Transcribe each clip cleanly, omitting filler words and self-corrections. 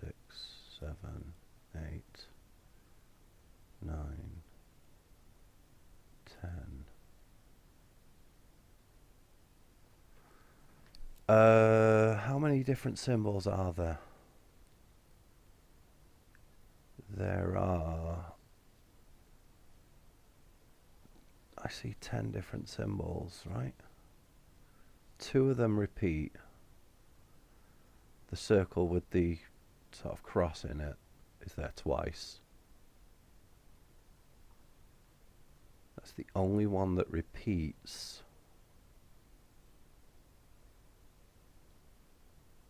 6, 7, 8, 9, 10. How many different symbols are there? There are... I see 10 different symbols, right? 2 of them repeat. The circle with the sort of cross in it is there twice. That's the only one that repeats.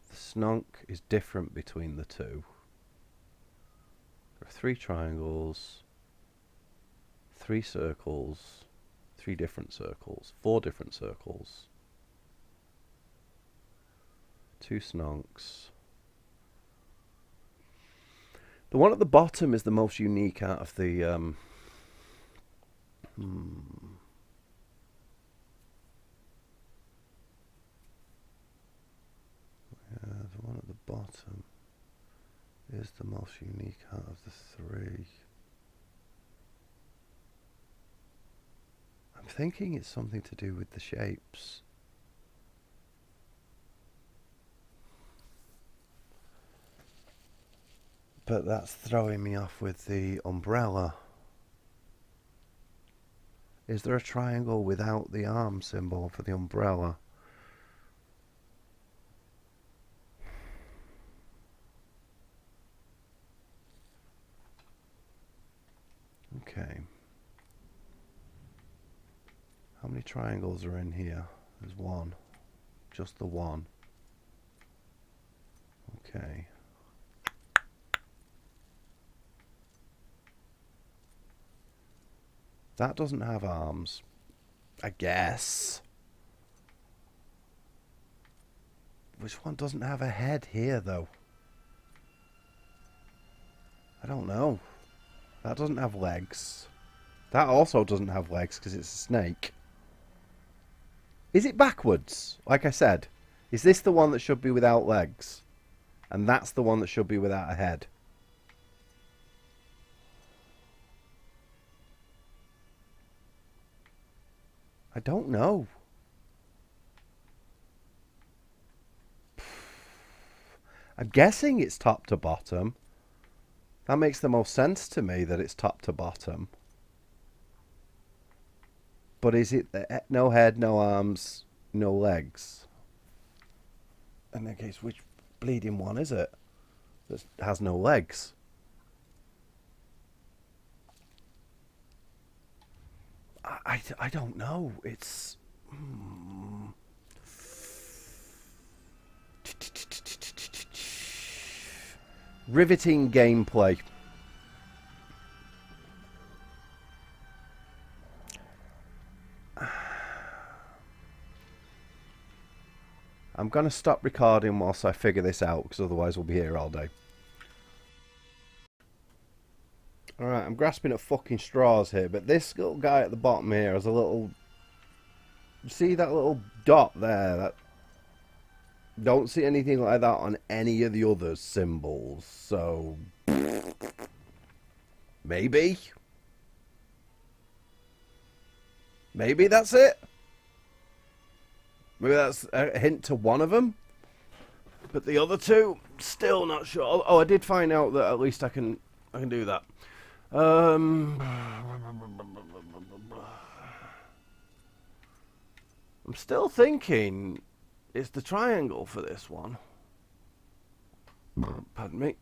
The snonk is different between the 2. There are 3 triangles, 3 circles, 3 different circles, 4 different circles, 2 snonks. The one at the bottom is the most unique out of the... Yeah, the one at the bottom is the most unique out of the 3. I'm thinking it's something to do with the shapes. But that's throwing me off with the umbrella. Is there a triangle without the arm symbol for the umbrella? Okay. How many triangles are in here? There's 1. Just the 1. Okay. That doesn't have arms, I guess. Which one doesn't have a head here, though? I don't know. That doesn't have legs. That also doesn't have legs because it's a snake. Is it backwards? Like I said, is this the one that should be without legs? And that's the one that should be without a head? I don't know. I'm guessing it's top to bottom. That makes the most sense to me that it's top to bottom. But is it no head, no arms, no legs? In that case, which bleeding one is it that has no legs? I don't know. It's... riveting gameplay. I'm going to stop recording whilst I figure this out, because otherwise we'll be here all day. Alright, I'm grasping at fucking straws here, but this little guy at the bottom here has a little... See that little dot there? That... Don't see anything like that on any of the other symbols, so... Maybe? Maybe that's it? Maybe that's a hint to one of them? But the other two, still not sure. Oh, I did find out that at least I can do that. I'm still thinking it's the triangle for this one. Pardon me.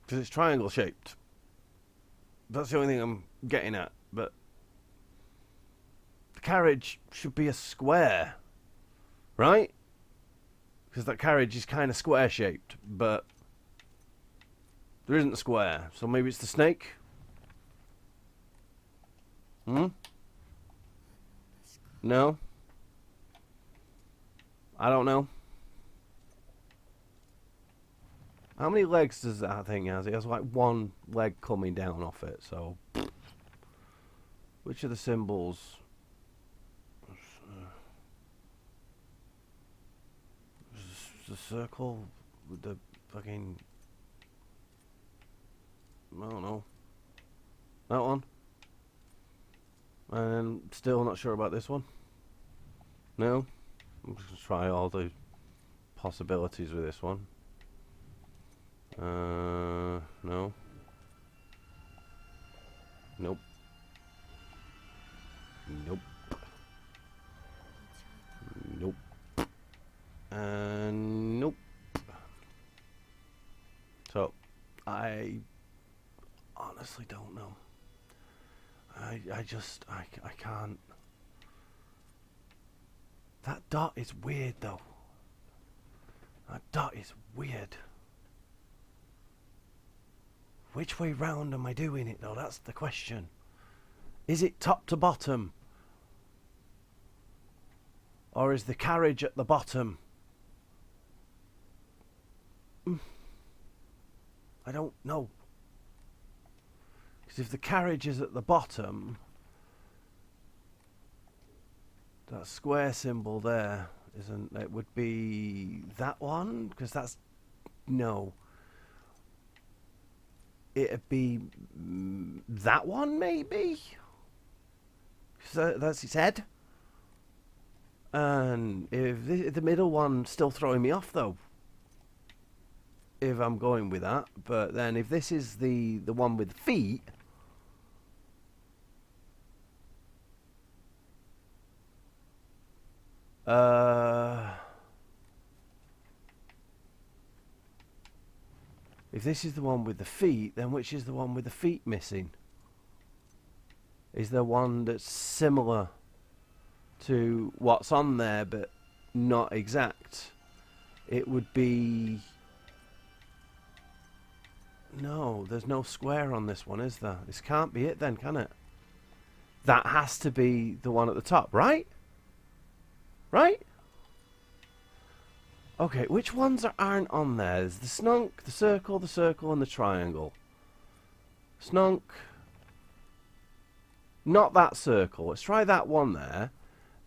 Because it's triangle shaped. That's the only thing I'm getting at. But the carriage should be a square, right? Because that carriage is kind of square shaped, but there isn't a square. So maybe it's the snake? No? I don't know. How many legs does that thing have? It has like one leg coming down off it, so... Which are the symbols? The circle, with the fucking... I don't know. That one. And still not sure about this one. No. I'm just going to try all the possibilities with this one. No. Nope. Nope. Nope. And nope. So, I honestly don't know. I can't. That dot is weird though. That dot is weird. Which way round am I doing it though? That's the question. Is it top to bottom? Or is the carriage at the bottom? I don't know. Because if the carriage is at the bottom, that square symbol there isn't. It would be that one, because that's no. It'd be that one maybe. So that's its head. And if the middle one's still throwing me off though. If I'm going with that, but then if this is the one with feet. If this is the one with the feet, then which is the one with the feet missing? Is there one that's similar to what's on there but not exact? It would be... No, there's no square on this one, is there? This can't be it then, can it? That has to be the one at the top, right? Right? Okay, which ones aren't on there? There's the snunk, the circle, and the triangle. Snunk. Not that circle. Let's try that one there.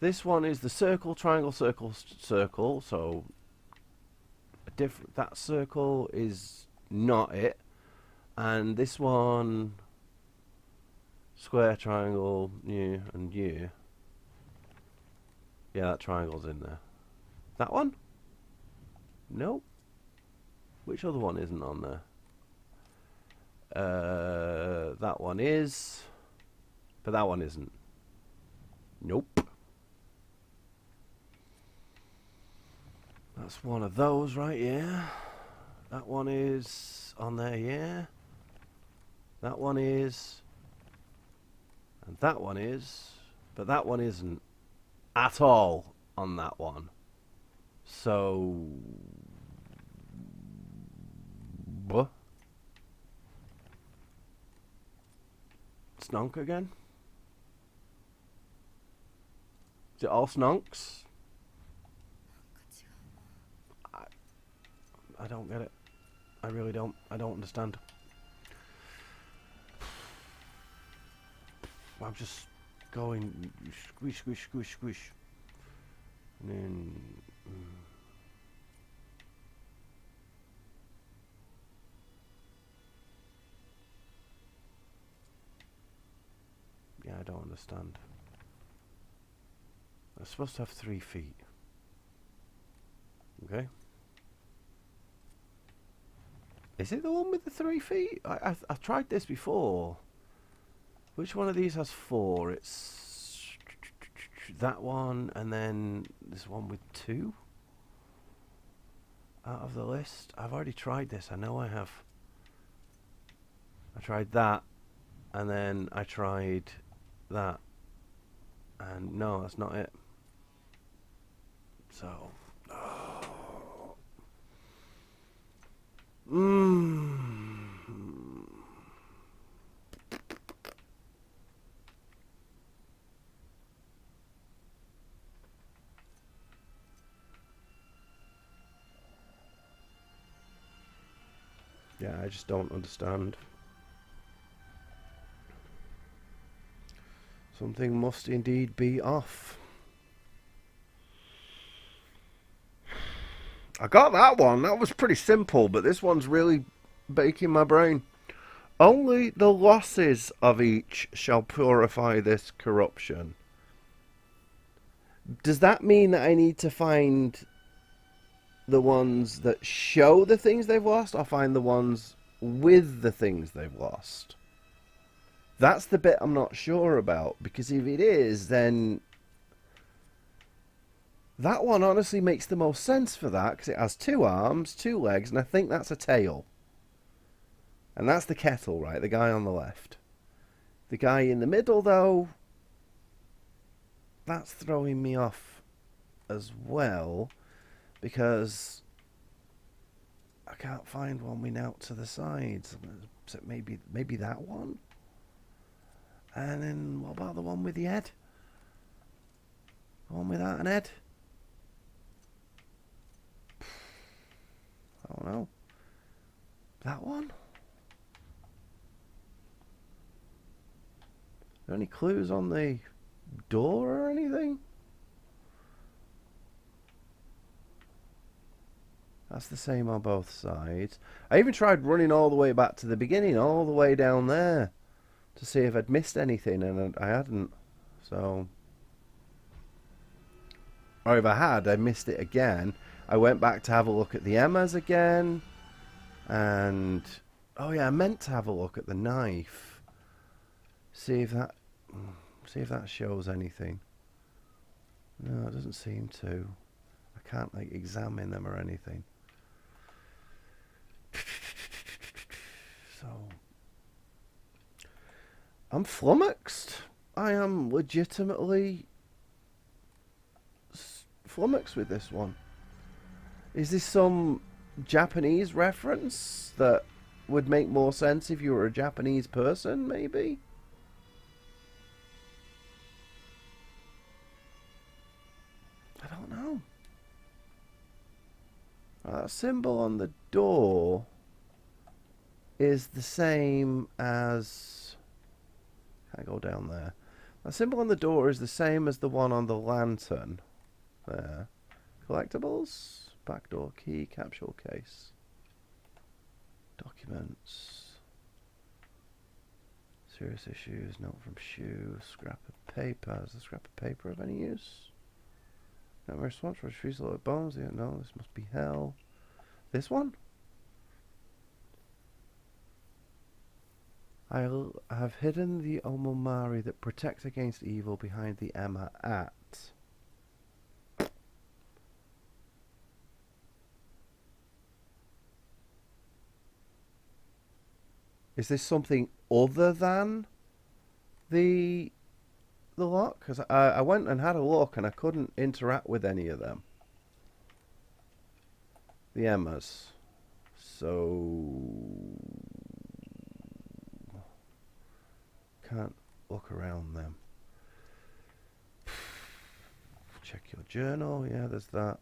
This one is the circle, triangle, circle, circle. So, that circle is not it. And this one, square, triangle, U, and U. Yeah, that triangle's in there. That one? Nope. Which other one isn't on there? That one is, but that one isn't. Nope. That's one of those, right? Yeah. That one is on there, yeah. That one is. And that one is. But that one isn't at all on that one. So... What? Snunk again? Is it all snunks? I don't get it. I really don't. I don't understand. I'm just going squish, squish, squish, squish. And then... Yeah, I don't understand. I'm supposed to have 3 feet. Okay. Is it the one with the 3 feet? I've tried this before. Which one of these has 4? It's that one, and then this one with 2 out of the list. I've already tried this. I know I have. I tried that, and then I tried that, and no, that's not it. So, yeah, I just don't understand. Something must indeed be off. I got that one. That was pretty simple, but this one's really baking my brain. Only the losses of each shall purify this corruption. Does that mean that I need to find the ones that show the things they've lost, or find the ones with the things they've lost? That's the bit I'm not sure about, because if it is, then that one honestly makes the most sense for that, because it has 2 arms, 2 legs, and I think that's a tail. And that's the kettle, right? The guy on the left. The guy in the middle, though, that's throwing me off as well, because I can't find one with out to the sides. So maybe that one? And then what about the one with the head? The one without an head? I don't know. That one? Are there any clues on the door or anything? That's the same on both sides. I even tried running all the way back to the beginning, all the way down there, to see if I'd missed anything, and I hadn't. So, or if I had, I missed it again. I went back to have a look at the Emmas again, and oh yeah, I meant to have a look at the knife. See if that shows anything. No, it doesn't seem to. I can't like examine them or anything. So I'm flummoxed. I am legitimately flummoxed with this one. Is this some Japanese reference that would make more sense if you were a Japanese person, maybe? I don't know. That symbol on the door is the same as... Can't go down there. The symbol on the door is the same as the one on the lantern. There. Collectibles. Backdoor key. Capsule case. Documents. Serious issues. Note from shoe. Scrap of paper. Is the scrap of paper of any use? No response for refusal of bones. Yeah, no, this must be hell. This one? I have hidden the omomari that protects against evil behind the Emma at. Is this something other than the lock? Because I went and had a look and I couldn't interact with any of them. The Emmas. So... Can't look around them. Check your journal. Yeah, there's that.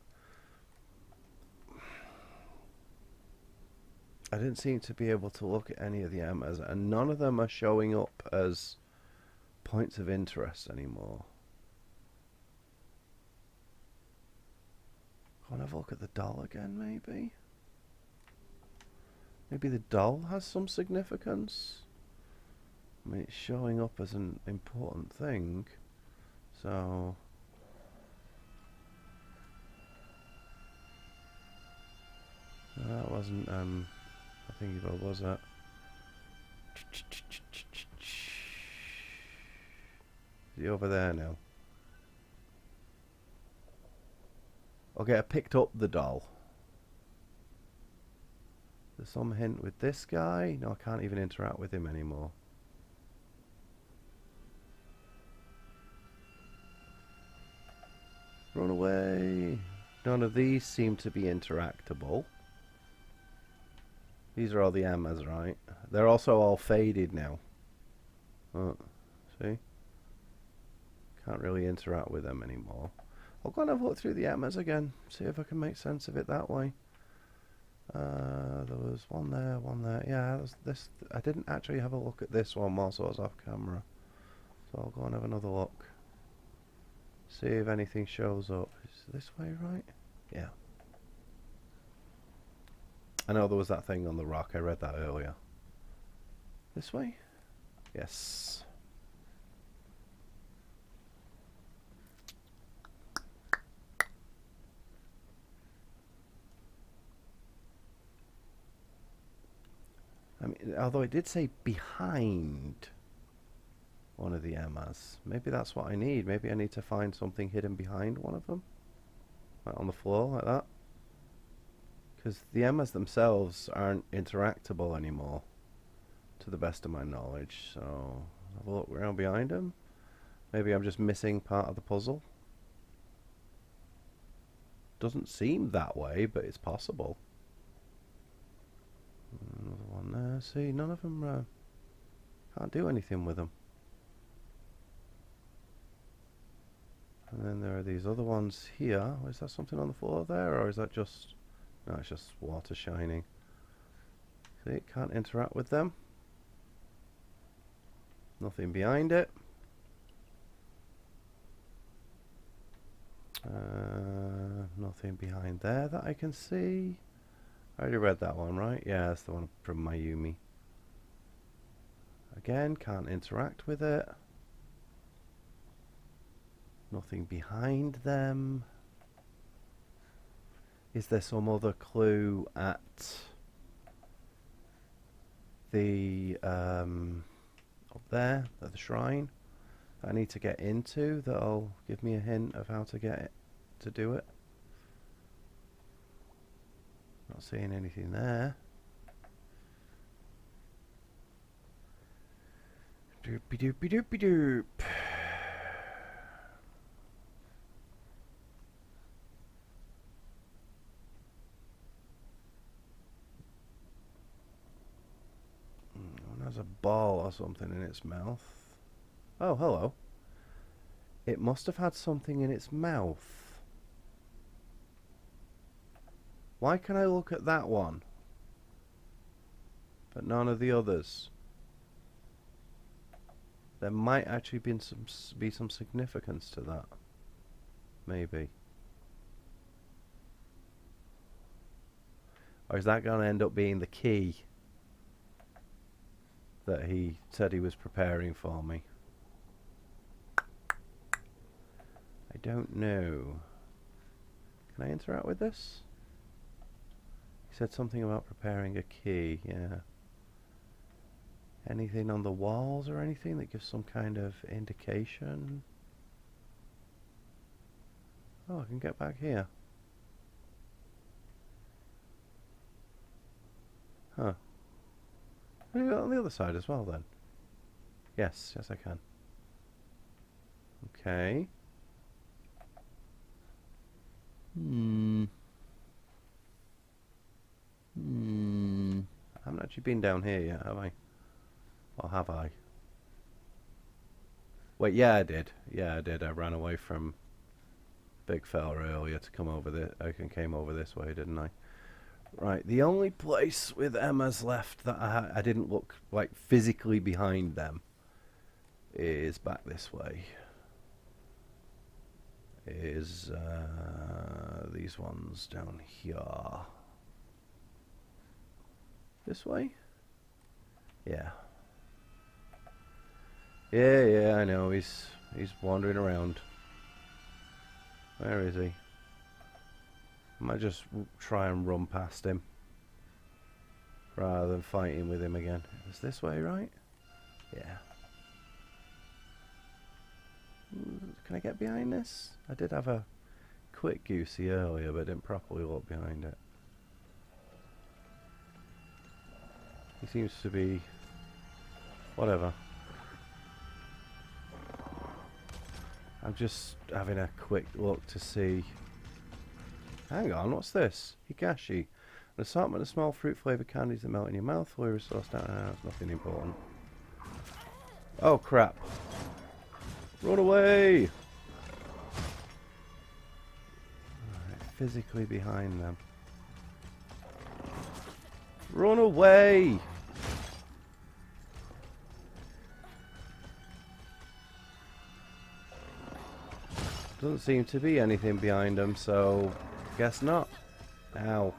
I didn't seem to be able to look at any of the Emmas, and none of them are showing up as points of interest anymore. Go and have a look at the doll again, maybe? Maybe the doll has some significance? I mean, it's showing up as an important thing, so... No, that wasn't, I think it was that. Is he over there now? Okay, I picked up the doll. There's some hint with this guy. No, I can't even interact with him anymore. Run away. None of these seem to be interactable. These are all the Emmas, right? They're also all faded now. Oh, see? Can't really interact with them anymore. I'll go and have a look through the Emmas again. See if I can make sense of it that way. There was one there, one there. Yeah, this. I didn't actually have a look at this one whilst I was off camera. So I'll go and have another look. See if anything shows up. Is this way right? Yeah. I know there was that thing on the rock. I read that earlier. This way? Yes. I mean, although it did say behind one of the Emmas. Maybe that's what I need. Maybe I need to find something hidden behind one of them. Like on the floor, like that. Because the Emmas themselves aren't interactable anymore, to the best of my knowledge. So, have a look around behind them. Maybe I'm just missing part of the puzzle. Doesn't seem that way, but it's possible. Another one there. See, none of them can't do anything with them. And then there are these other ones here. Is that something on the floor there, or is that just... No, it's just water shining. See, can't interact with them. Nothing behind it. Nothing behind there that I can see. I already read that one, right? Yeah, that's the one from Mayumi. Again, can't interact with it. Nothing behind them. Is there some other clue at the up there at the shrine that I need to get into that'll give me a hint of how to get it to do it? Not seeing anything there. Doopy doopy doopy doop. Has a ball or something in its mouth. Oh, hello. It must have had something in its mouth. Why can I look at that one, but none of the others? There might actually be some significance to that. Maybe. Or is that going to end up being the key that he said he was preparing for me? I don't know. Can I interact with this? He said something about preparing a key, yeah. Anything on the walls or anything that gives some kind of indication? Oh, I can get back here. Huh. Can I go on the other side as well then? Yes, yes I can. Okay. I haven't actually been down here yet, have I? Or have I? Wait, yeah I did. Yeah I did. I ran away from Big Fella earlier to come over this. I came over this way, didn't I? Right, the only place with Emma's left that I didn't look like physically behind them is back this way. Is these ones down here. This way? Yeah. Yeah, I know, he's wandering around. Where is he? I might just try and run past him rather than fighting with him again. Is this way right? Yeah. Can I get behind this? I did have a quick goosey earlier, but didn't properly look behind it. He seems to be... whatever. I'm just having a quick look to see... Hang on, what's this? Higashi. An assortment of small fruit-flavoured candies that melt in your mouth. Fully restores stamina. That's nothing important. Oh, crap. Run away! Right, physically behind them. Run away! Doesn't seem to be anything behind them, so... guess not. Ow.